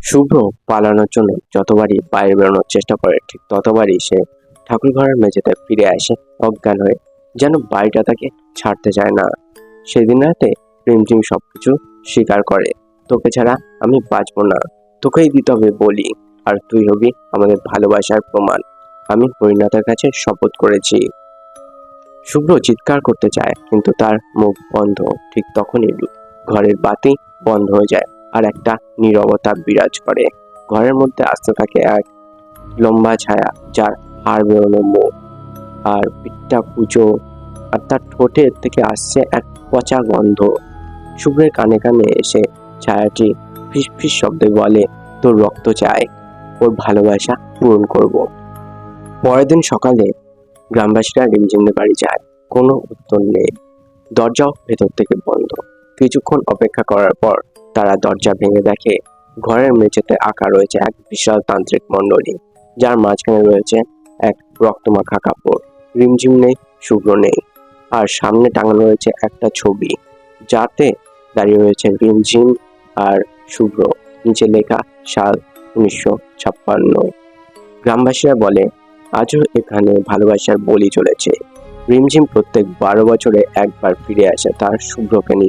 শুভ্র পালানোর জন্য যতবারই বাইরে বেরোনোর চেষ্টা করে ঠিক ততবারই সে ঠাকুরঘরের মেঝেতে ফিরে আসে অজ্ঞান হয়ে, যেন বাড়িটা তাকে ছাড়তে চায় না। সেদিন রাতে রিমঝিম সবকিছু স্বীকার করে। তোকে ছাড়া আমি বাঁচবো না, তোকেই দিতে হবে বলি, আর তুই হবি আমাদের ভালোবাসার প্রমাণ। আমি হরিনাথের কাছে শপথ করেছি। শুভ্র চিৎকার করতে চায় কিন্তু তার মুখ বন্ধ। ঠিক তখনই ঘরের বাতি বন্ধ হয়ে যায় আর একটা নীরবতা বিরাজ করে। ঘরের মধ্যে আসতে থাকে এক লম্বা ছায়া, যার হাড় বেরোনো মুখ আর পিঠটা কুঁচো, আর তার ঠোঁটের থেকে আসছে এক পচা গন্ধ। শুভ্রের কানে কানে এসে ছায়াটি ফিস ফিস শব্দে বলে, তোর রক্ত চাই, ওর ভালোবাসা পূরণ করব। পরের দিন সকালে গ্রামবাসীরা রিমঝিমের বাড়ি যায়। কোনো উত্তর নেই, দরজাও ভেতর থেকে বন্ধ। কিছুক্ষণ অপেক্ষা করার পর তারা দরজা ভেঙে দেখে ঘরের মেঝেতে আঁকা রয়েছে এক বিশাল তান্ত্রিক মণ্ডলী, যার মাঝখানে রয়েছে এক রক্তমাখা কাপড়। রিমঝিম নেই, শুভ্র নেই, আর সামনে টাঙানো রয়েছে একটা ছবি, যাতে দাঁড়িয়ে রয়েছে রিমঝিম আর শুভ্র। নিচে লেখা সাল 1956। গ্রামবাসীরা বলে, আজও এখানে ভালোবাসার বলি চলেছে। রিমঝিম প্রত্যেক 12 বছরে একবার ফিরে আসে তার শুভ্রকে নিতে।